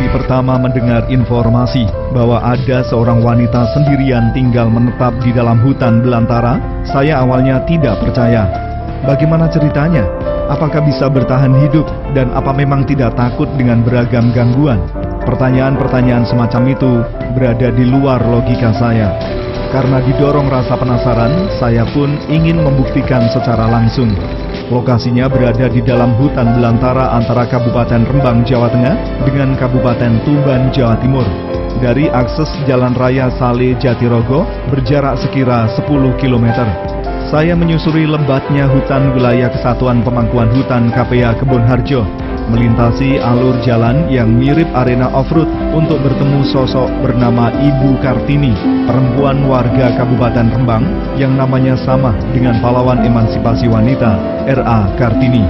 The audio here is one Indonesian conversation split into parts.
kali pertama mendengar informasi bahwa ada seorang wanita sendirian tinggal menetap di dalam hutan belantara, saya awalnya tidak percaya. Bagaimana ceritanya? Apakah bisa bertahan hidup dan apa memang tidak takut dengan beragam gangguan? Pertanyaan-pertanyaan semacam itu berada di luar logika saya. Karena didorong rasa penasaran, saya pun ingin membuktikan secara langsung. Lokasinya berada di dalam hutan belantara antara Kabupaten Rembang, Jawa Tengah dengan Kabupaten Tuban, Jawa Timur. Dari akses Jalan Raya Sale Jatirogo berjarak sekira 10 km. Saya menyusuri lebatnya hutan wilayah Kesatuan Pemangkuan Hutan KPA Kebonharjo, melintasi alur jalan yang mirip arena off-road untuk bertemu sosok bernama Ibu Kartini, perempuan warga Kabupaten Rembang yang namanya sama dengan pahlawan emansipasi wanita R.A. Kartini.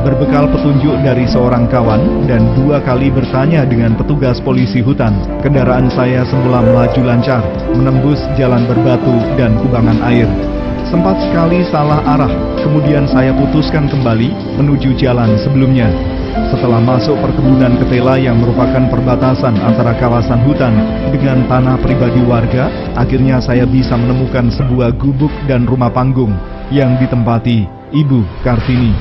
Berbekal petunjuk dari seorang kawan dan 2 kali bertanya dengan petugas polisi hutan, kendaraan saya semula melaju lancar, menembus jalan berbatu dan kubangan air. Sempat sekali salah arah, kemudian saya putuskan kembali menuju jalan sebelumnya. Setelah masuk perkebunan ketela yang merupakan perbatasan antara kawasan hutan dengan tanah pribadi warga, akhirnya saya bisa menemukan sebuah gubuk dan rumah panggung yang ditempati Ibu Kartini.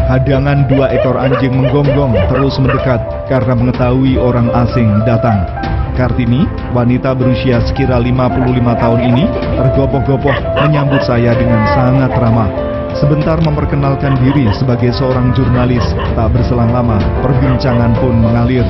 Hadangan 2 ekor anjing menggonggong terus mendekat karena mengetahui orang asing datang. Kartini, wanita berusia sekira 55 tahun ini, tergopoh-gopoh menyambut saya dengan sangat ramah. Sebentar memperkenalkan diri sebagai seorang jurnalis, tak berselang lama, perbincangan pun mengalir.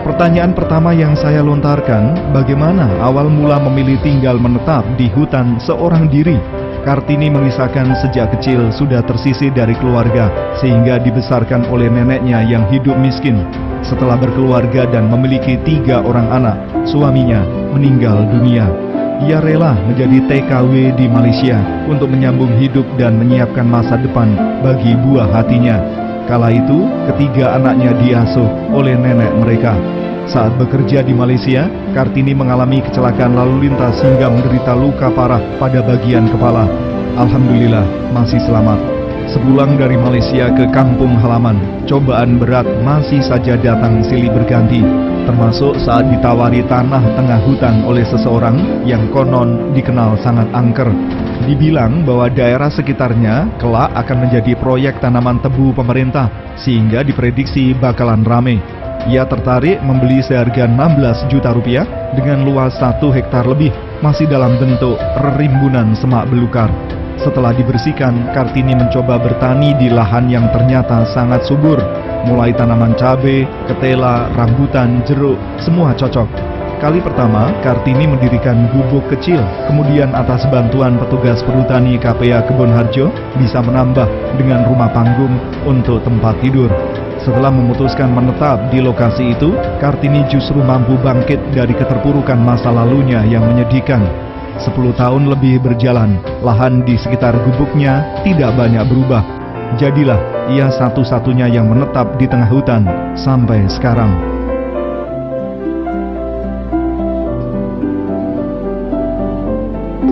Pertanyaan pertama yang saya lontarkan, bagaimana awal mula memilih tinggal menetap di hutan seorang diri? Kartini mengisahkan sejak kecil sudah tersisih dari keluarga, sehingga dibesarkan oleh neneknya yang hidup miskin. Setelah berkeluarga dan memiliki 3 orang anak, suaminya meninggal dunia. Ia rela menjadi TKW di Malaysia untuk menyambung hidup dan menyiapkan masa depan bagi buah hatinya. Kala itu, ketiga anaknya diasuh oleh nenek mereka. Saat bekerja di Malaysia, Kartini mengalami kecelakaan lalu lintas hingga menderita luka parah pada bagian kepala. Alhamdulillah, masih selamat. Sepulang dari Malaysia ke kampung halaman, cobaan berat masih saja datang silih berganti, termasuk saat ditawari tanah tengah hutan oleh seseorang yang konon dikenal sangat angker. Dibilang bahwa daerah sekitarnya kelak akan menjadi proyek tanaman tebu pemerintah, sehingga diprediksi bakalan rame. Ia tertarik membeli seharga 16 juta rupiah dengan luas 1 hektar lebih, masih dalam bentuk rerimbunan semak belukar. Setelah dibersihkan, Kartini mencoba bertani di lahan yang ternyata sangat subur. Mulai tanaman cabai, ketela, rambutan, jeruk, semua cocok. Kali pertama, Kartini mendirikan gubuk kecil, kemudian atas bantuan petugas perhutani KPA Kebonharjo bisa menambah dengan rumah panggung untuk tempat tidur. Setelah memutuskan menetap di lokasi itu, Kartini justru mampu bangkit dari keterpurukan masa lalunya yang menyedihkan. 10 tahun lebih berjalan, lahan di sekitar gubuknya tidak banyak berubah. Jadilah ia satu-satunya yang menetap di tengah hutan sampai sekarang.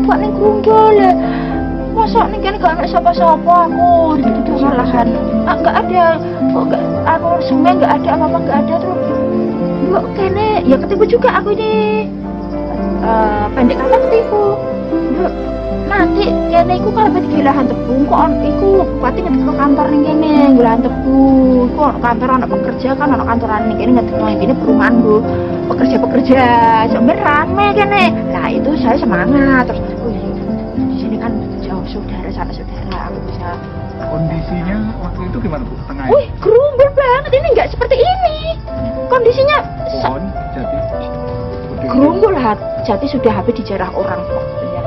Buat ning grundul ya. Masa ning kene gak ana sapa-sapa aku di lahan. Enggak ada. Kok enggak aku semen enggak ada apa-apa enggak ada terus. Kok kene ya ketipu juga aku ini. Pendek kata ketipu. Nanti kene iku kalau di lahan tebu kok iku bupati ngetek kantor ning kene lahan tebu. Kok kantor anak pekerja kan anak kantoran ning kene ngetek nang kene perumahan Bu. Pekerja-pekerja sebenarnya rame kene. Nah, itu saya semangat terus di sini kan jauh saudara sana saudara aku bisa. Kondisinya waktu itu gimana Bu? Tengah. Wih, gerumbul banget ini nggak seperti ini. Kondisinya pohon jati. Gerumbul jati sudah habis dijarah orang pokoknya.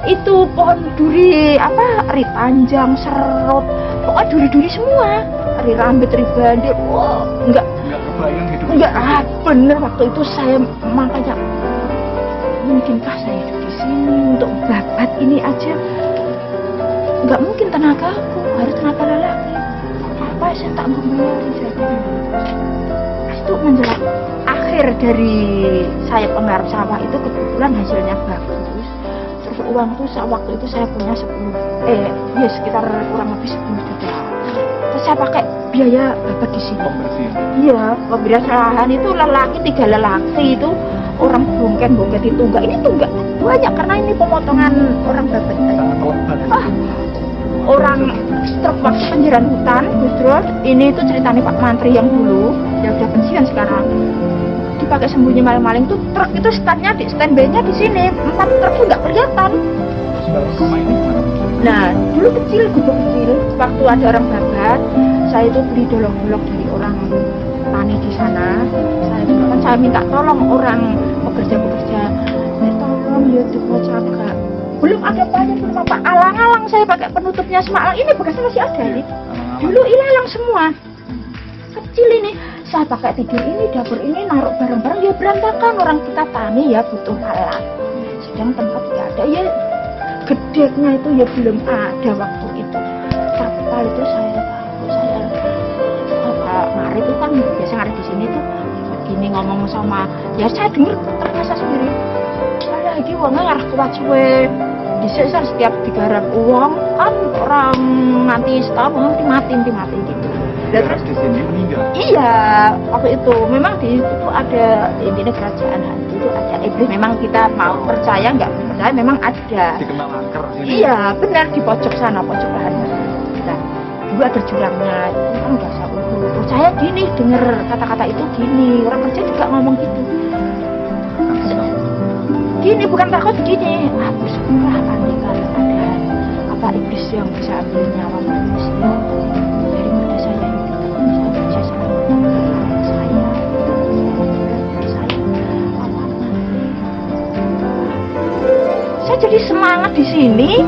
Itu pohon duri apa ri panjang serut, pokoknya duri-duri semua. Ri rambut, ri bandil. Wah, enggak kebayang hidup. Enggak, bener waktu itu saya makanya mungkinkah saya hidup di sini untuk babat ini aja? Enggak mungkin tenagaku, harus tenaga lelaki. Apa saya tak membayar jadi itu menjelang akhir terakhir dari saya penggarap sawah itu kebetulan hasilnya bagus. Terus uang tuh waktu itu saya punya sekitar kurang lebih 10 juta. Terus saya pakai biaya bapak di sini. Pembersihan. Iya, pemberian lahan itu lelaki 3 lelaki itu orang bongket itu ini tunggak banyak karena ini pemotongan orang babat. Sangat lebat. Orang truk waktu penjarahan hutan, Gus Dur, ini itu ceritanya Pak Mantri yang dulu, yang udah pensiun sekarang, dipakai sembunyi maling-maling tuh truk itu standby-nya di sini, 4 truk itu nggak kelihatan. Rumah ini gimana? Nah, dulu kecil, gubuk kecil, waktu ada orang babat, saya itu beli dolong-dolong dari orang tani di sana. Saya minta tolong orang pekerja-pekerja, tolong ya dibacakan. Belum ada banyak, belum apa, alang-alang saya pakai penutupnya semalang, ini bekasnya masih ada ini. Dulu ilalang semua, kecil ini, saya pakai tidur ini, dapur ini, naruh barang-barang, ya berantakan, orang kita tani ya butuh alat. Sedang tempat tidak ada, ya gedeknya itu ya belum ada waktu itu. Kapal itu saya Mari itu kan biasa ngarit di sini tuh, begini ngomong sama, ya saya dengar terbiasa sendiri. Saya lagi uangnya ngarah kuat suwe. Disesar setiap digarap uang kan orang nanti setahun mati gitu. Dan terus di sini meninggal. Iya, waktu itu memang di situ ada intinya kerajaan hantu itu ada iblis. Memang kita mau percaya nggak percaya memang ada. Dikenal angker sini. Iya, benar di pojok sana, pojok lahan. Nah, dulu ada jurangnya. Itu kan nggak usah percaya gini, dengar kata-kata itu gini. Orang kerja juga ngomong gitu. Gini bukan takut gini, bersyukurlah andaikan ada apa iblis yang bisa ambil nyawa manusia daripada saya ini saya sangat saya jadi semangat di sini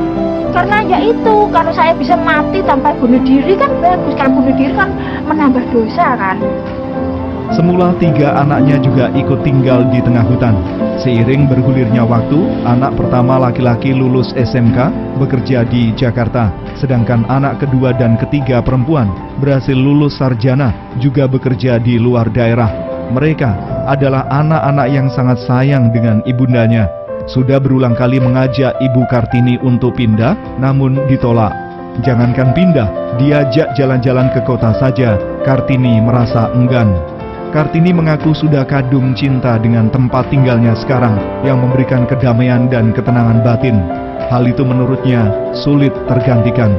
karena ya itu kalau saya bisa mati tanpa bunuh diri kan bagus, kalau bunuh diri kan menambah dosa kan. Semula 3 anaknya juga ikut tinggal di tengah hutan. Seiring bergulirnya waktu, anak pertama laki-laki lulus SMK, bekerja di Jakarta. Sedangkan anak kedua dan ketiga perempuan berhasil lulus sarjana, juga bekerja di luar daerah. Mereka adalah anak-anak yang sangat sayang dengan ibundanya. Sudah berulang kali mengajak Ibu Kartini untuk pindah, namun ditolak. Jangankan pindah, diajak jalan-jalan ke kota saja, Kartini merasa enggan. Kartini mengaku sudah kadung cinta dengan tempat tinggalnya sekarang yang memberikan kedamaian dan ketenangan batin. Hal itu menurutnya sulit tergantikan.